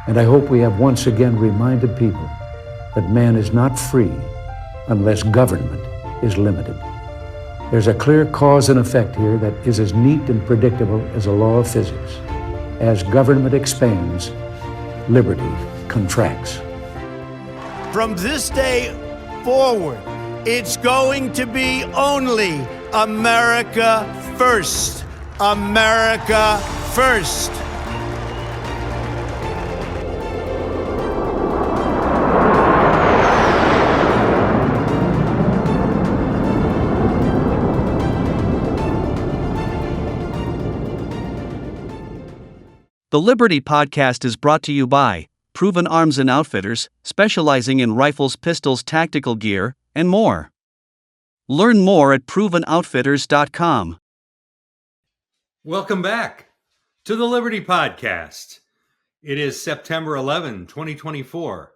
And I hope we have once again reminded people that man is not free unless government is limited. There's a clear cause and effect here that is as neat and predictable as a law of physics. As government expands, liberty contracts. From this day forward, it's going to be only America first. America first. The Liberty Podcast is brought to you by Proven Arms and Outfitters, specializing in rifles, pistols, tactical gear, and more. Learn more at ProvenOutfitters.com. Welcome back to the Liberty Podcast. It is September 11, 2024.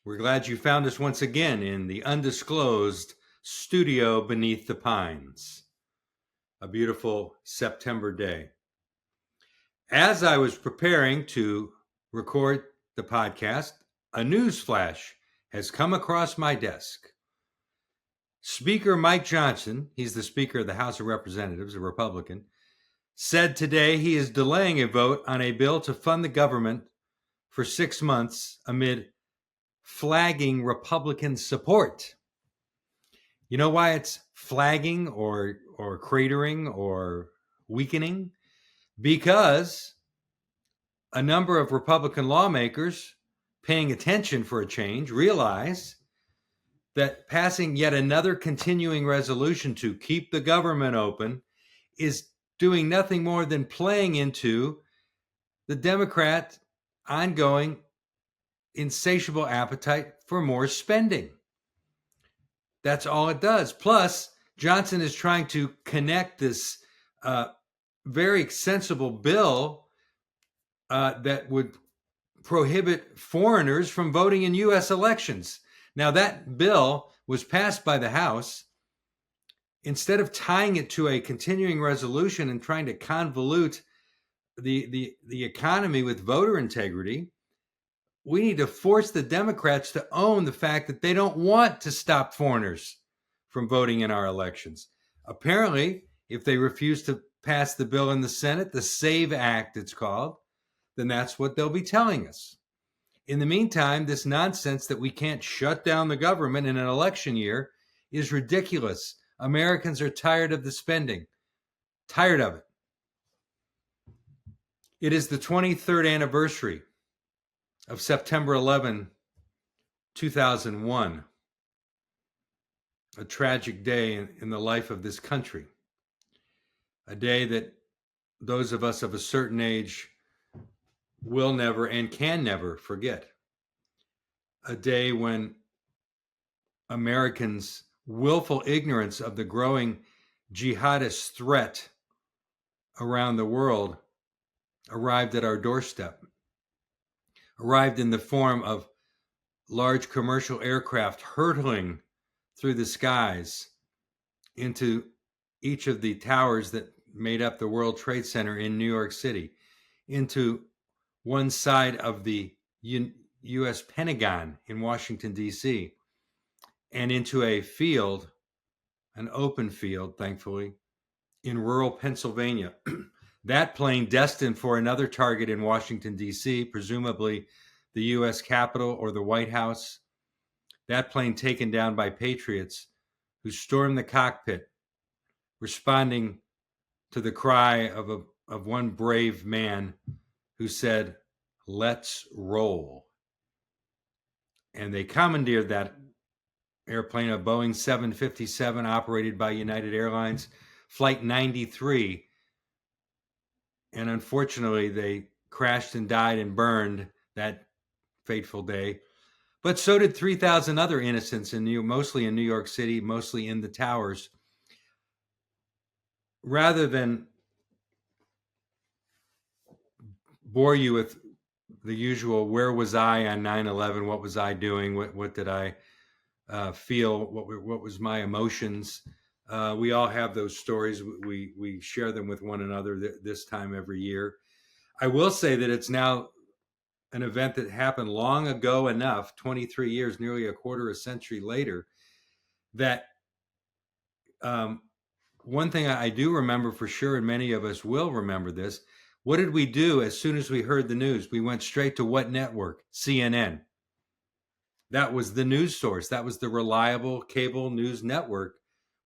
We're glad you found us once again in the undisclosed studio beneath the pines. A beautiful September day. As I was preparing to record the podcast, a news flash has come across my desk. Speaker Mike Johnson, he's the Speaker of the House of Representatives, a Republican, said today he is delaying a vote on a bill to fund the government for 6 months amid flagging Republican support. You know why it's flagging or cratering or weakening? Because a number of Republican lawmakers paying attention for a change realize that passing yet another continuing resolution to keep the government open is doing nothing more than playing into the Democrat ongoing insatiable appetite for more spending. That's all it does. Plus, Johnson is trying to connect this very sensible bill that would prohibit foreigners from voting in U.S. elections. Now, that bill was passed by the House. Instead of tying it to a continuing resolution and trying to convolute the economy with voter integrity, we need to force the Democrats to own the fact that they don't want to stop foreigners from voting in our elections. Apparently, if they refuse to pass the bill in the Senate, the SAVE Act it's called, then that's what they'll be telling us. In the meantime, this nonsense that we can't shut down the government in an election year is ridiculous. Americans are tired of the spending. Tired of it. It is the 23rd anniversary of September 11, 2001. A tragic day in the life of this country. A day that those of us of a certain age will never and can never forget. A day when Americans' willful ignorance of the growing jihadist threat around the world arrived at our doorstep, arrived in the form of large commercial aircraft hurtling through the skies into each of the towers that made up the World Trade Center in New York City, into one side of the U.S. Pentagon in Washington, D.C., and into a field, an open field, thankfully, in rural Pennsylvania. That plane destined for another target in Washington, D.C., presumably the U.S. Capitol or the White House. That plane taken down by patriots who stormed the cockpit, responding to the cry of one brave man who said, "Let's roll." And they commandeered that airplane, a Boeing 757 operated by United Airlines, Flight 93. And unfortunately, they crashed and died and burned that fateful day. But so did 3,000 other innocents, mostly in New York City, mostly in the towers. Rather than bore you with the usual, where was I on 9/11? What was I doing? What did I feel? What was my emotions? We all have those stories. We share them with one another this time every year. I will say that it's now an event that happened long ago enough, 23 years, nearly a quarter of a century later, that one thing I do remember for sure, and many of us will remember this, what did we do as soon as we heard the news? We went straight to what network? CNN. That was the news source. That was the reliable cable news network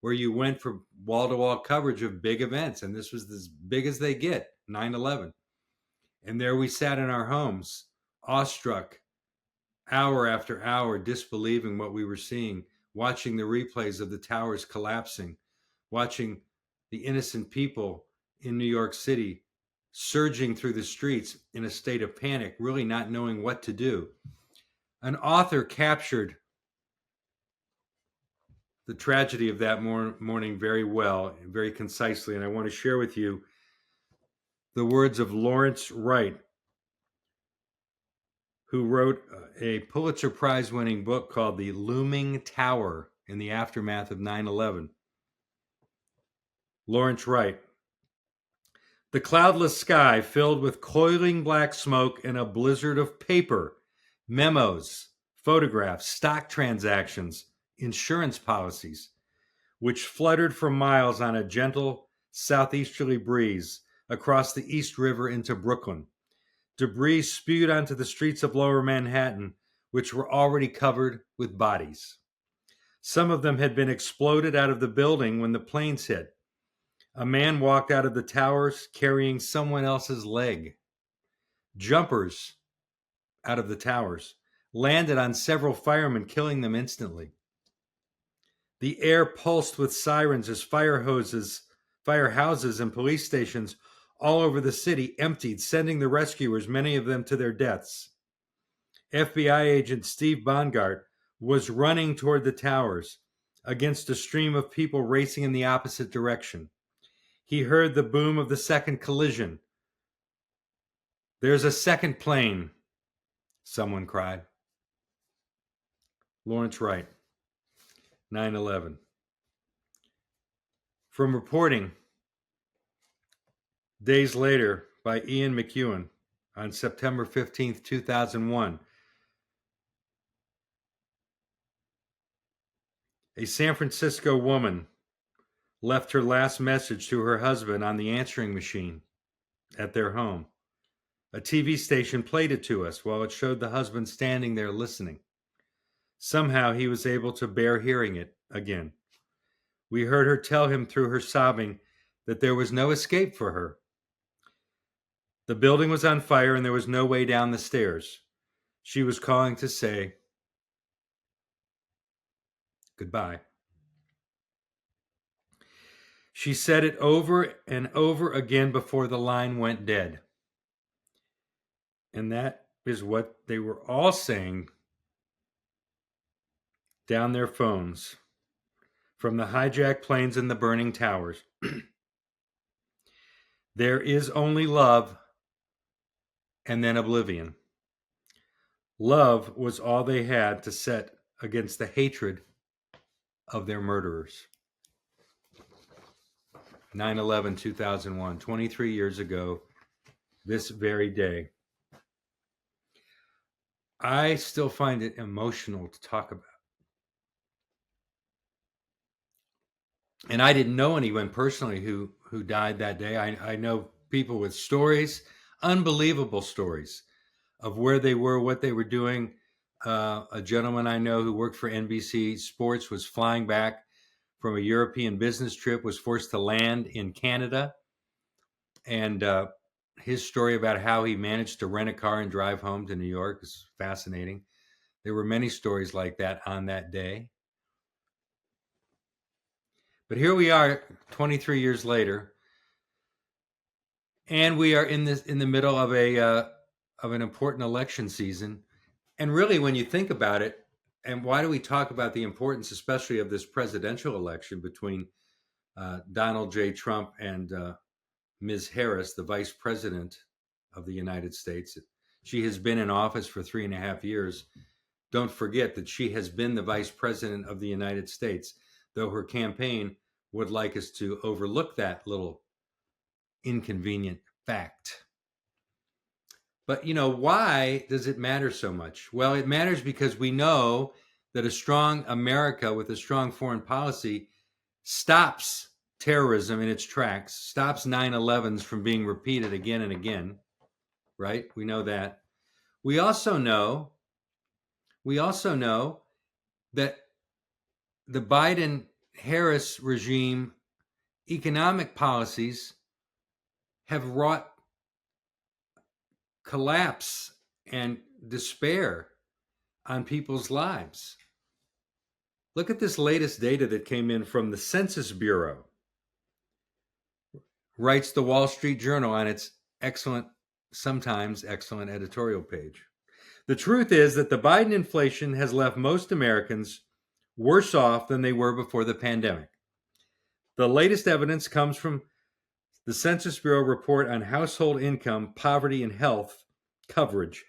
where you went for wall-to-wall coverage of big events. And this was as big as they get, 9/11. And there we sat in our homes, awestruck, hour after hour, disbelieving what we were seeing, watching the replays of the towers collapsing, watching the innocent people in New York City surging through the streets in a state of panic, really not knowing what to do. An author captured the tragedy of that morning very well and very concisely, and I want to share with you the words of Lawrence Wright, who wrote a Pulitzer Prize-winning book called The Looming Tower in the Aftermath of 9/11. Lawrence Wright. The cloudless sky filled with coiling black smoke and a blizzard of paper, memos, photographs, stock transactions, insurance policies, which fluttered for miles on a gentle southeasterly breeze across the East River into Brooklyn. Debris spewed onto the streets of lower Manhattan, which were already covered with bodies. Some of them had been exploded out of the building when the planes hit. A man walked out of the towers carrying someone else's leg. Jumpers out of the towers landed on several firemen, killing them instantly. The air pulsed with sirens as fire houses and police stations all over the city emptied, sending the rescuers, many of them to their deaths. FBI agent Steve Bongart was running toward the towers against a stream of people racing in the opposite direction. He heard the boom of the second collision. "There's a second plane," someone cried. Lawrence Wright, 9/11. From reporting days later by Ian McEwan on September 15th, 2001, a San Francisco woman left her last message to her husband on the answering machine at their home. A TV station played it to us while it showed the husband standing there listening. Somehow he was able to bear hearing it again. We heard her tell him through her sobbing that there was no escape for her. The building was on fire and there was no way down the stairs. She was calling to say goodbye. She said it over and over again before the line went dead. And that is what they were all saying down their phones from the hijacked planes and the burning towers. There is only love and then oblivion. Love was all they had to set against the hatred of their murderers. 9/11, 2001, 23 years ago, this very day. I still find it emotional to talk about. And I didn't know anyone personally who died that day. I know people with stories, unbelievable stories of where they were, what they were doing. A gentleman I know who worked for NBC Sports was flying back from a European business trip, was forced to land in Canada. And his story about how he managed to rent a car and drive home to New York is fascinating. There were many stories like that on that day. But here we are 23 years later, and we are in the middle of an important election season. And really, when you think about it, and why do we talk about the importance, especially of this presidential election between Donald J. Trump and Ms. Harris, the vice president of the United States? She has been in office for 3.5 years. Don't forget that she has been the vice president of the United States, though her campaign would like us to overlook that little inconvenient fact. But, why does it matter so much? Well, it matters because we know that a strong America with a strong foreign policy stops terrorism in its tracks, stops 9/11s from being repeated again and again, right? We know that. We also know that the Biden-Harris regime economic policies have wrought collapse and despair on people's lives. Look at this latest data that came in from the Census Bureau, writes the Wall Street Journal on its sometimes excellent editorial page. The truth is that the Biden inflation has left most Americans worse off than they were before the pandemic. The latest evidence comes from the Census Bureau report on household income, poverty, and healthcare coverage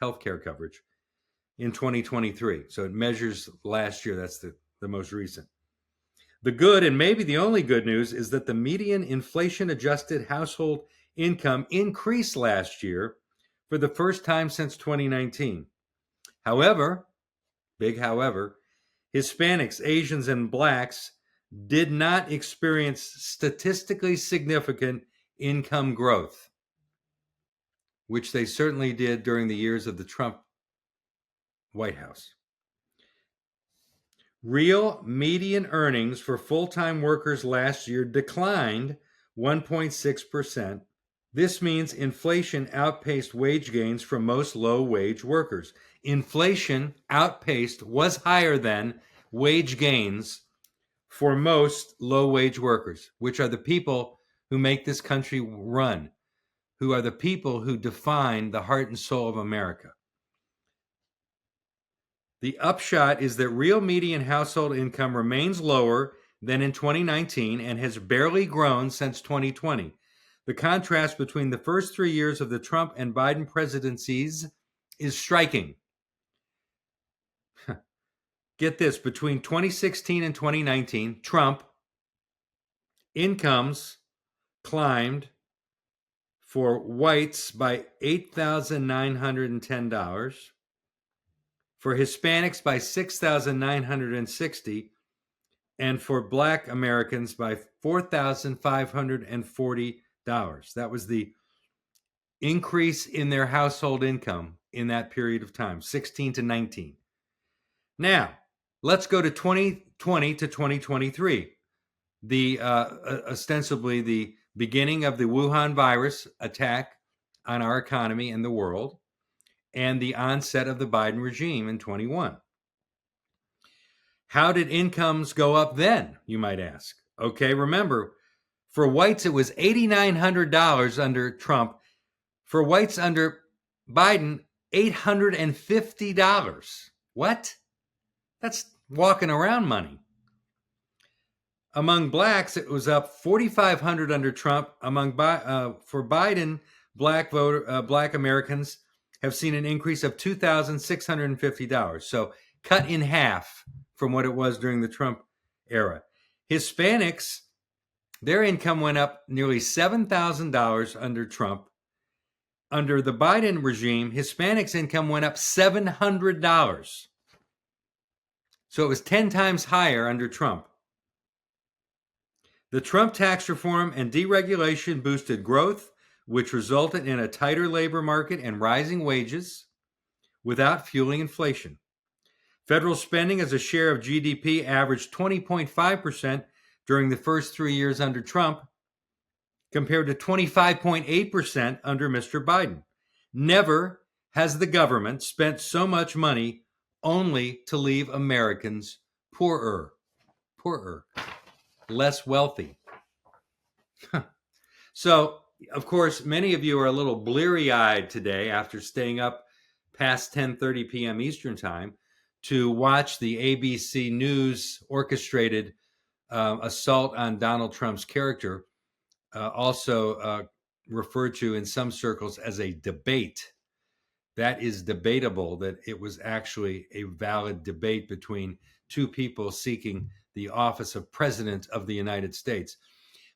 in 2023. So it measures last year. That's the most recent. The good, and maybe the only good news, is that the median inflation-adjusted household income increased last year for the first time since 2019. However, big however, Hispanics, Asians, and Blacks did not experience statistically significant income growth, which they certainly did during the years of the Trump White House. Real median earnings for full-time workers last year declined 1.6%. This means inflation outpaced wage gains for most low-wage workers. Inflation was higher than wage gains for most low-wage workers, which are the people who make this country run, who are the people who define the heart and soul of America. The upshot is that real median household income remains lower than in 2019 and has barely grown since 2020. The contrast between the first 3 years of the Trump and Biden presidencies is striking. Get this, between 2016 and 2019, Trump incomes climbed for whites by $8,910, for Hispanics by $6,960, and for Black Americans by $4,540. That was the increase in their household income in that period of time, 16 to 19. Now, let's go to 2020 to 2023, ostensibly the beginning of the Wuhan virus attack on our economy and the world, and the onset of the Biden regime in 21. How did incomes go up then, you might ask? Okay, remember, for whites, it was $8,900 under Trump. For whites under Biden, $850. What? That's walking around money. Among blacks, it was up $4,500 under Trump. For Biden, black Americans have seen an increase of $2,650. So cut in half from what it was during the Trump era. Hispanics, their income went up nearly $7,000 under Trump. Under the Biden regime, Hispanics' income went up $700. So it was 10 times higher under Trump. The Trump tax reform and deregulation boosted growth, which resulted in a tighter labor market and rising wages without fueling inflation. Federal spending as a share of GDP averaged 20.5% during the first 3 years under Trump, compared to 25.8% under Mr. Biden. Never has the government spent so much money only to leave Americans poorer, less wealthy. So, of course, many of you are a little bleary-eyed today after staying up past 10:30 p.m. Eastern Time to watch the ABC News orchestrated assault on Donald Trump's character, also referred to in some circles as a debate. That is debatable, that it was actually a valid debate between two people seeking the office of President of the United States.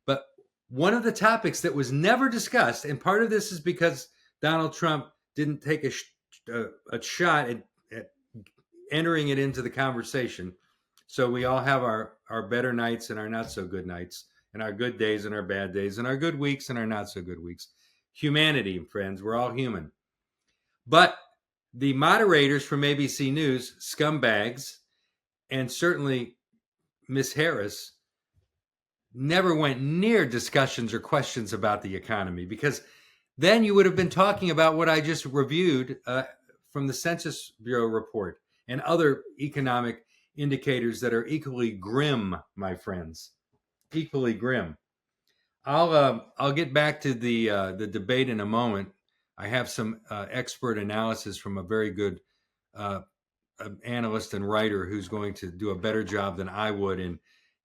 But one of the topics that was never discussed, and part of this is because Donald Trump didn't take a shot at entering it into the conversation. So we all have our better nights and our not so good nights, and our good days and our bad days, and our good weeks and our not so good weeks. Humanity, friends, we're all human. But the moderators from ABC News, scumbags, and certainly Miss Harris, never went near discussions or questions about the economy, because then you would have been talking about what I just reviewed from the Census Bureau report and other economic indicators that are grim, my friends, equally grim. I'll get back to the debate in a moment. I have some expert analysis from a very good analyst and writer who's going to do a better job than I would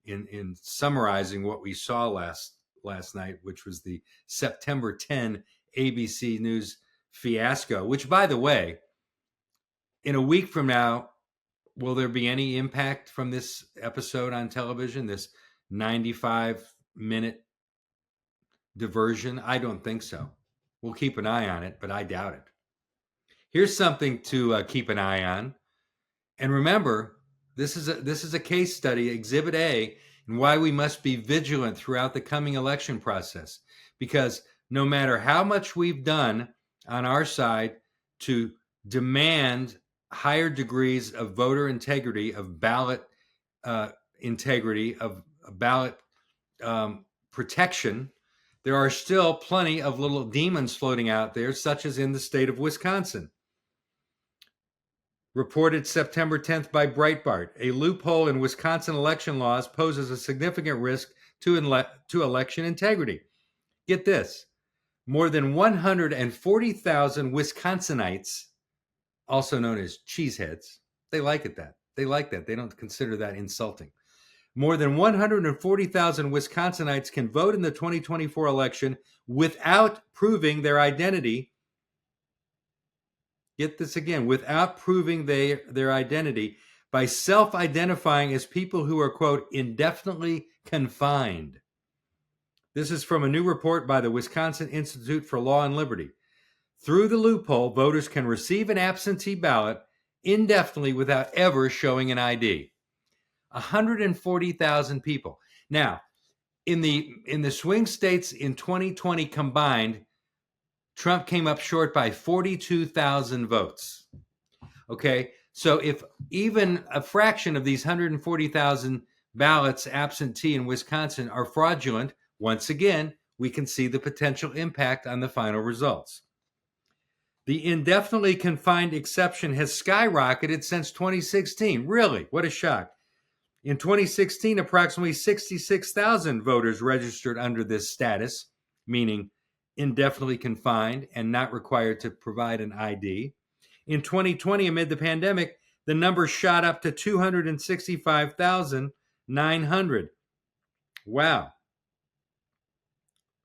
in summarizing what we saw last night, which was the September 10 ABC News fiasco. Which, by the way, in a week from now, will there be any impact from this episode on television? This 95-minute diversion? I don't think so. We'll keep an eye on it, but I doubt it. Here's something to keep an eye on. And remember, this is a case study, Exhibit A, and why we must be vigilant throughout the coming election process. Because no matter how much we've done on our side to demand higher degrees of voter integrity, of ballot integrity, of ballot protection, there are still plenty of little demons floating out there, such as in the state of Wisconsin. Reported September 10th by Breitbart, a loophole in Wisconsin election laws poses a significant risk to election integrity. Get this, more than 140,000 Wisconsinites, also known as cheeseheads, they like it that. They like that. They don't consider that insulting. More than 140,000 Wisconsinites can vote in the 2024 election without proving their identity. Get this again, without proving their identity by self-identifying as people who are, quote, indefinitely confined. This is from a new report by the Wisconsin Institute for Law and Liberty. Through the loophole, voters can receive an absentee ballot indefinitely without ever showing an ID. 140,000 people. Now, in the swing states in 2020 combined, Trump came up short by 42,000 votes. Okay, so if even a fraction of these 140,000 ballots absentee in Wisconsin are fraudulent, once again, we can see the potential impact on the final results. The indefinitely confined exception has skyrocketed since 2016. Really? What a shock. In 2016, approximately 66,000 voters registered under this status, meaning indefinitely confined and not required to provide an ID. In 2020, amid the pandemic, the number shot up to 265,900. Wow.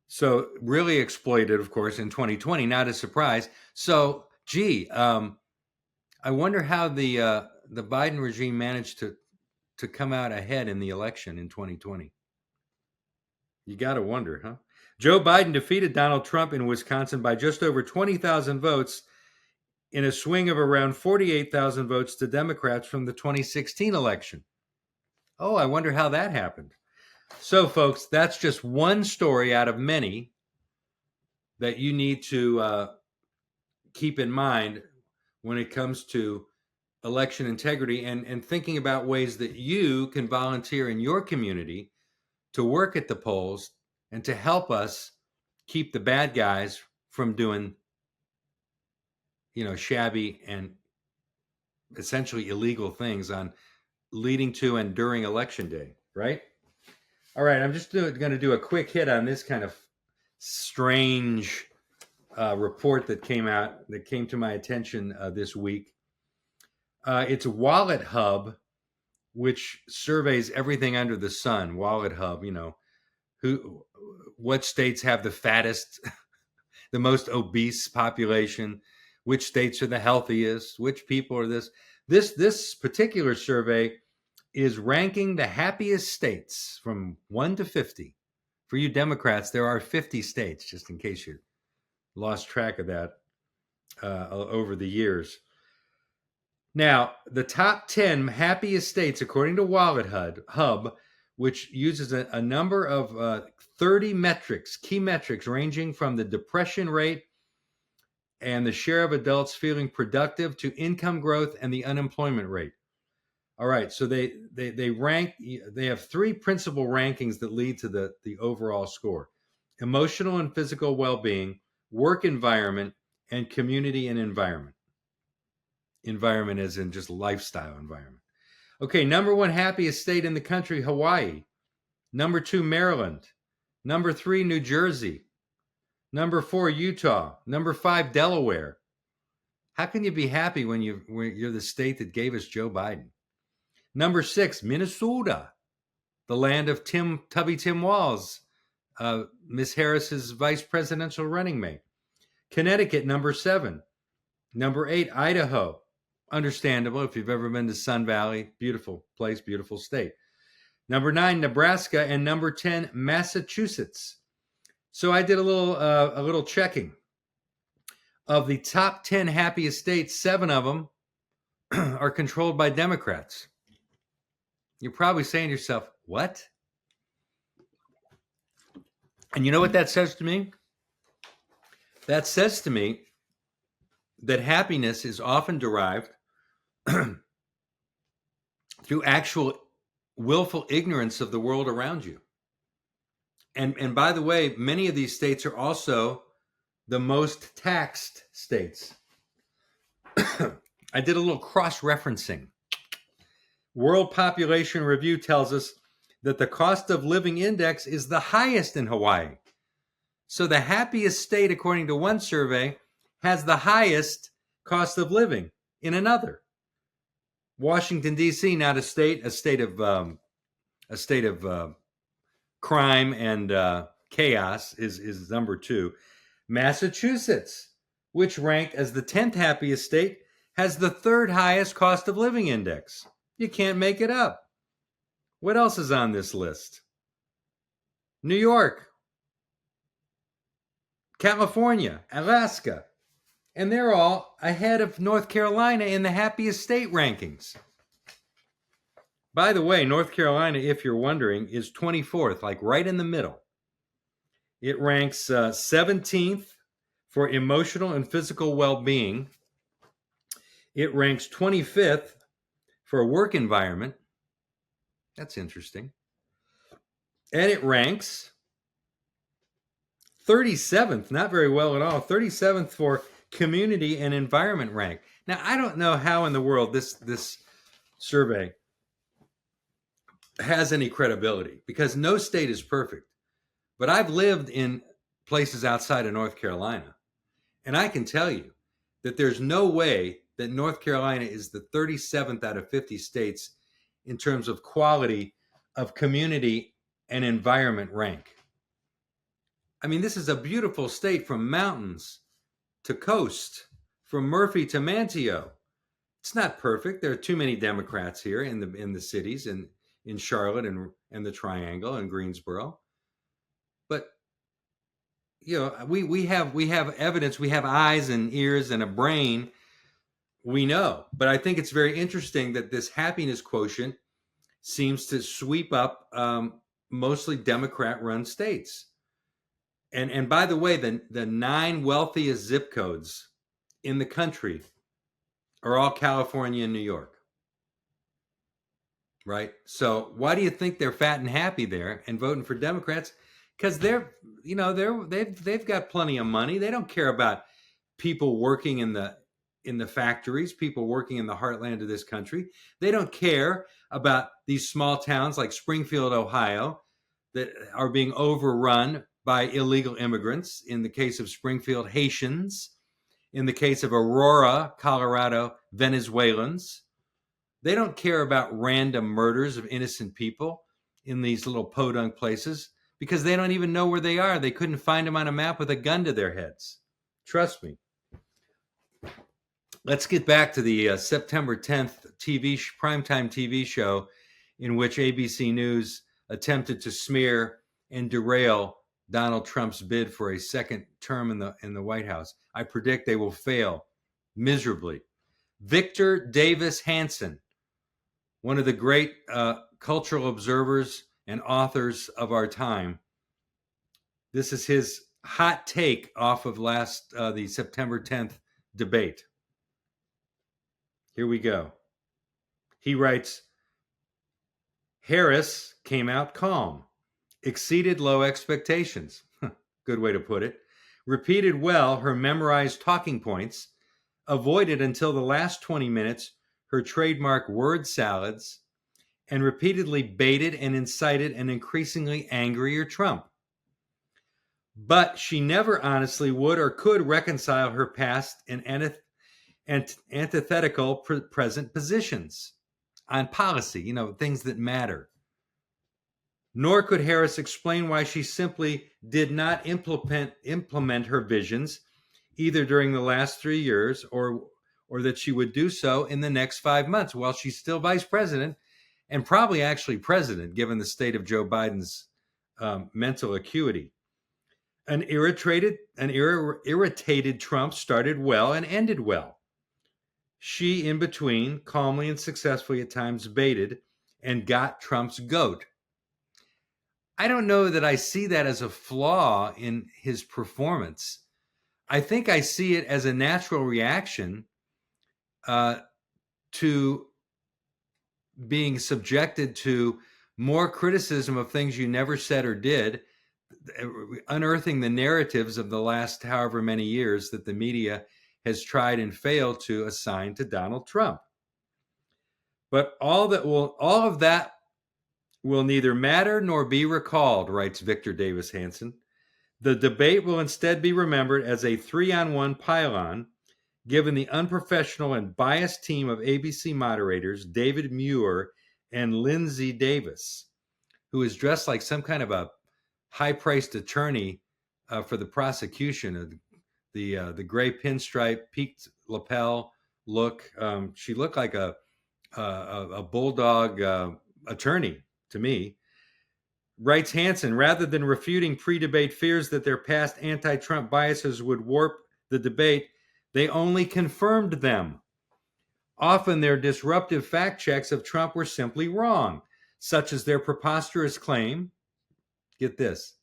So really exploited, of course, in 2020, not a surprise. So, I wonder how the Biden regime managed to come out ahead in the election in 2020. You got to wonder, huh? Joe Biden defeated Donald Trump in Wisconsin by just over 20,000 votes in a swing of around 48,000 votes to Democrats from the 2016 election. Oh, I wonder how that happened. So, folks, that's just one story out of many that you need to keep in mind when it comes to election integrity and thinking about ways that you can volunteer in your community to work at the polls and to help us keep the bad guys from doing, shabby and essentially illegal things on leading to and during election day, right? All right, I'm just going to do a quick hit on this kind of strange report that came to my attention this week. It's Wallet Hub, which surveys everything under the sun. Wallet Hub, what states have the fattest, the most obese population, which states are the healthiest, which people are this. This particular survey is ranking the happiest states from 1 to 50. For you Democrats, there are 50 states, just in case you lost track of that. over the years. Now, the top 10 happiest states, according to Wallet Hub, which uses a number of 30 metrics, key metrics ranging from the depression rate and the share of adults feeling productive to income growth and the unemployment rate. All right, so they rank. They have three principal rankings that lead to the overall score: emotional and physical well-being, work environment, and community and environment. Environment as in just lifestyle environment. Okay, number 1 happiest state in the country, Hawaii. Number 2, Maryland. Number 3, New Jersey. Number 4, Utah. Number 5, Delaware. How can you be happy when you're the state that gave us Joe Biden? Number 6, Minnesota, the land of Tubby Tim Walz, Miss Harris's vice presidential running mate. Connecticut, number 7. Number 8, Idaho. Understandable if you've ever been to Sun Valley. Beautiful place, beautiful state. Number 9, Nebraska, and number 10, Massachusetts. So I did a little checking. Of the top 10 happiest states, 7 of them are controlled by Democrats. You're probably saying to yourself, what? And you know what that says to me? That says to me that happiness is often derived through actual willful ignorance of the world around you. And by the way, many of these states are also the most taxed states. I did a little cross-referencing. World Population Review tells us that the cost of living index is the highest in Hawaii. So the happiest state, according to one survey, has the highest cost of living in another. Washington, D.C., not a state of crime and chaos is number 2. Massachusetts, which ranked as the 10th happiest state, has the 3rd highest cost of living index. You can't make it up. What else is on this list? New York, California, Alaska, and they're all ahead of North Carolina in the happiest state rankings. By the way, North Carolina, if you're wondering, is 24th, like right in the middle. It ranks 17th for emotional and physical well-being. It ranks 25th for a work environment. That's interesting. And it ranks 37th, not very well at all, 37th for community and environment rank. Now, I don't know how in the world this survey has any credibility, because no state is perfect. But I've lived in places outside of North Carolina, and I can tell you that there's no way that North Carolina is the 37th out of 50 states in terms of quality of community and environment rank. I mean, this is a beautiful state from mountains to coast, from Murphy to Manteo. It's not perfect. There are too many Democrats here in the cities and in Charlotte and the Triangle and Greensboro. But you know, we have evidence, we have eyes and ears and a brain. We know. But I think it's very interesting that this happiness quotient seems to sweep up mostly Democrat-run states. And by the way, the 9 wealthiest zip codes in the country are all California and New York. Right? So why do you think they're fat and happy there and voting for Democrats? Because they've got plenty of money. They don't care about people working in the factories, people working in the heartland of this country. They don't care about these small towns like Springfield, Ohio, that are being overrun by illegal immigrants. In the case of Springfield, Haitians. In the case of Aurora, Colorado, Venezuelans. They don't care about random murders of innocent people in these little podunk places because they don't even know where they are. They couldn't find them on a map with a gun to their heads. Trust me. Let's get back to the September 10th primetime TV show in which ABC News attempted to smear and derail Donald Trump's bid for a second term in the White House. I predict they will fail miserably. Victor Davis Hanson, one of the great cultural observers and authors of our time. This is his hot take off of the September 10th debate. Here we go. He writes, Harris came out calm, exceeded low expectations. Good way to put it. Repeated well her memorized talking points, avoided until the last 20 minutes her trademark word salads, and repeatedly baited and incited an increasingly angrier Trump. But she never honestly would or could reconcile her past and antithetical present positions on policy, things that matter. Nor could Harris explain why she simply did not implement her visions either during the last 3 years or that she would do so in the next 5 months while she's still vice president and probably actually president, given the state of Joe Biden's mental acuity. An irritated Trump started well and ended well. She, in between, calmly and successfully at times baited and got Trump's goat. I don't know that I see that as a flaw in his performance. I think I see it as a natural reaction to being subjected to more criticism of things you never said or did, unearthing the narratives of the last however many years that the media has tried and failed to assign to Donald Trump. But all of that will neither matter nor be recalled, writes Victor Davis Hanson. The debate will instead be remembered as a 3-on-1 pile-on, given the unprofessional and biased team of ABC moderators David Muir and Lindsay Davis, who is dressed like some kind of a high-priced attorney for the prosecution. The gray pinstripe, peaked lapel look. She looked like a bulldog attorney to me. Writes Hanson, rather than refuting pre-debate fears that their past anti-Trump biases would warp the debate, they only confirmed them. Often their disruptive fact checks of Trump were simply wrong, such as their preposterous claim, get this,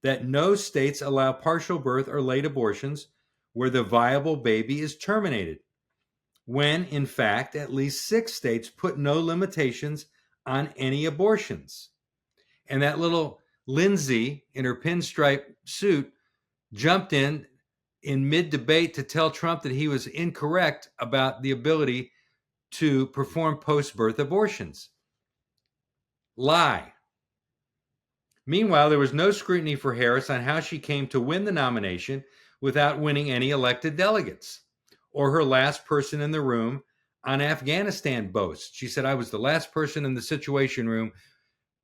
that no states allow partial birth or late abortions where the viable baby is terminated, when, in fact, at least 6 states put no limitations on any abortions. And that little Lindsay in her pinstripe suit jumped in mid-debate to tell Trump that he was incorrect about the ability to perform post-birth abortions. Lie. Meanwhile, there was no scrutiny for Harris on how she came to win the nomination without winning any elected delegates, or her last person in the room on Afghanistan boast. She said, I was the last person in the Situation Room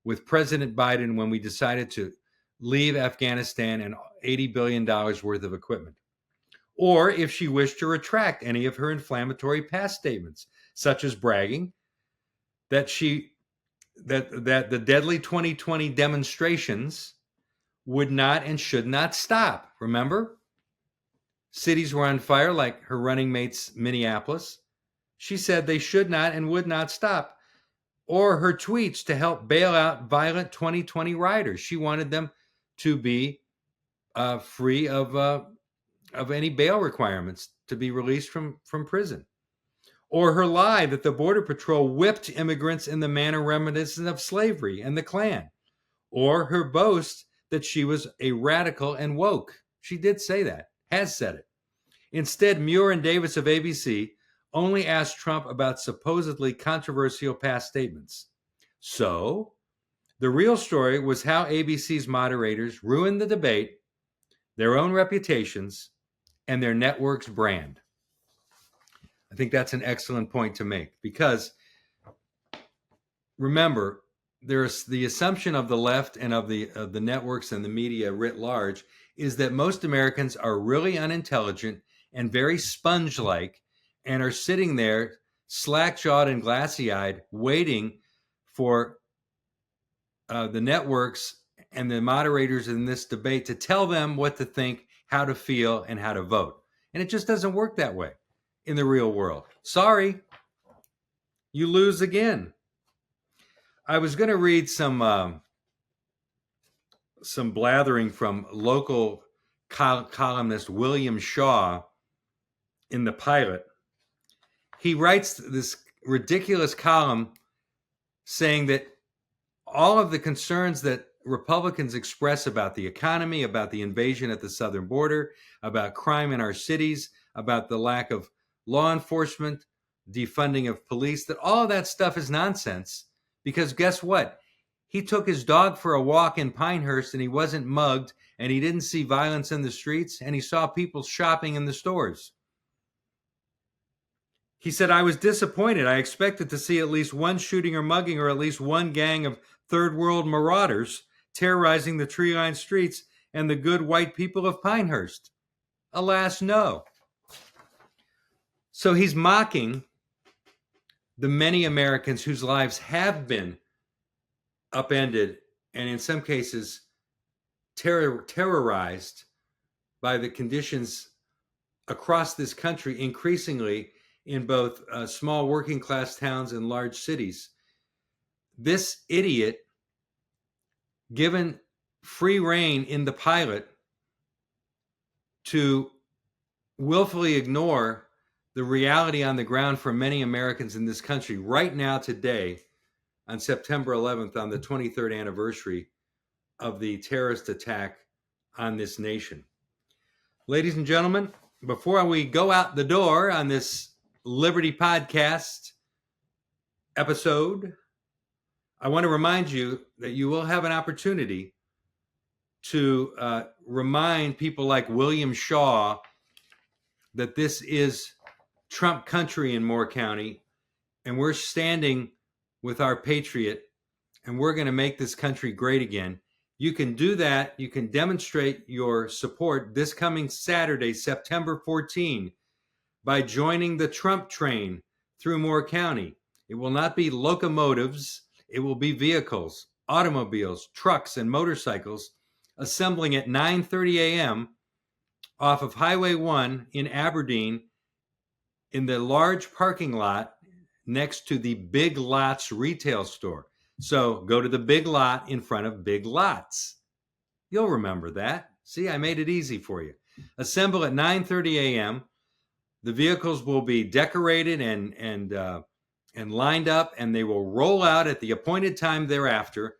with President Biden when we decided to leave Afghanistan and $80 billion worth of equipment. Or if she wished to retract any of her inflammatory past statements, such as bragging that the deadly 2020 demonstrations would not and should not stop. Remember? Cities were on fire like her running mate's Minneapolis. She said they should not and would not stop. Or her tweets to help bail out violent 2020 rioters. She wanted them to be free of any bail requirements to be released from prison. Or her lie that the Border Patrol whipped immigrants in the manner reminiscent of slavery and the Klan. Or her boast that she was a radical and woke. She did say that, has said it. Instead, Muir and Davis of ABC only asked Trump about supposedly controversial past statements. So, the real story was how ABC's moderators ruined the debate, their own reputations, and their network's brand. I think that's an excellent point to make because, remember, there's the assumption of the left and of the networks and the media writ large is that most Americans are really unintelligent and very sponge-like and are sitting there slack-jawed and glassy-eyed waiting for the networks and the moderators in this debate to tell them what to think, how to feel, and how to vote. And it just doesn't work that way in the real world. Sorry, you lose again. I was going to read some blathering from local columnist William Shaw in the Pilot. He writes this ridiculous column saying that all of the concerns that Republicans express about the economy, about the invasion at the southern border, about crime in our cities, about the lack of law enforcement, defunding of police, that all of that stuff is nonsense. Because guess what? He took his dog for a walk in Pinehurst and he wasn't mugged and he didn't see violence in the streets and he saw people shopping in the stores. He said, I was disappointed. I expected to see at least one shooting or mugging or at least one gang of third world marauders terrorizing the tree-lined streets and the good white people of Pinehurst. Alas, no. So he's mocking the many Americans whose lives have been upended and in some cases terrorized by the conditions across this country, increasingly in both small working class towns and large cities. This idiot, given free rein in the Pilot to willfully ignore the reality on the ground for many Americans in this country right now, today, on September 11th, on the 23rd anniversary of the terrorist attack on this nation. Ladies and gentlemen, before we go out the door on this Liberty Podcast episode, I want to remind you that you will have an opportunity to remind people like William Shaw that this is Trump country in Moore County, and we're standing with our patriot, and we're going to make this country great again. You can do that. You can demonstrate your support this coming Saturday, September 14, by joining the Trump train through Moore County. It will not be locomotives. It will be vehicles, automobiles, trucks, and motorcycles assembling at 9:30 a.m. off of Highway 1 in Aberdeen in the large parking lot next to the Big Lots retail store. So go to the Big Lot in front of Big Lots. You'll remember that. See, I made it easy for you. Assemble at 9:30 a.m. The vehicles will be decorated and lined up, and they will roll out at the appointed time thereafter.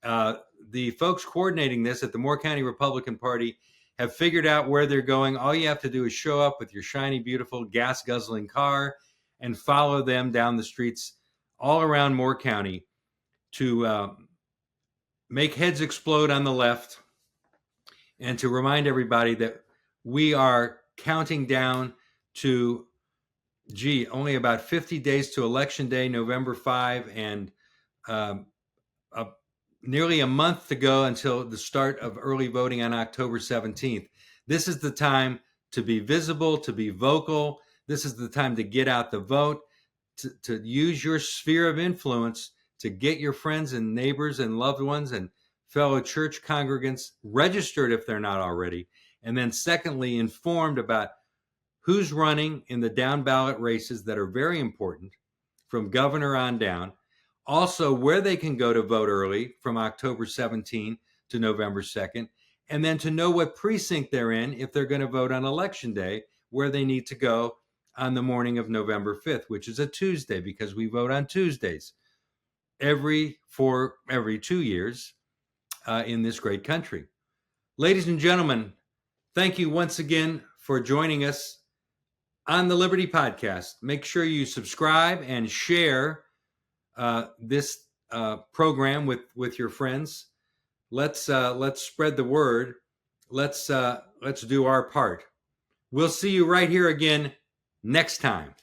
The folks coordinating this at the Moore County Republican Party have figured out where they're going. All you have to do is show up with your shiny, beautiful, gas-guzzling car and follow them down the streets all around Moore County to make heads explode on the left and to remind everybody that we are counting down to, only about 50 days to Election Day, November 5, and nearly a month to go until the start of early voting on October 17th. This is the time to be visible, to be vocal. This is the time to get out the vote, to use your sphere of influence to get your friends and neighbors and loved ones and fellow church congregants registered if they're not already. And then secondly, informed about who's running in the down ballot races that are very important from governor on down. Also, where they can go to vote early from October 17 to November 2nd, and then to know what precinct they're in if they're going to vote on Election Day, where they need to go on the morning of November 5th, which is a Tuesday because we vote on Tuesdays every 2 years in this great country. Ladies and gentlemen, thank you once again for joining us on the Liberty Podcast. Make sure you subscribe and share this program with your friends. Let's spread the word. Let's do our part. We'll see you right here again next time.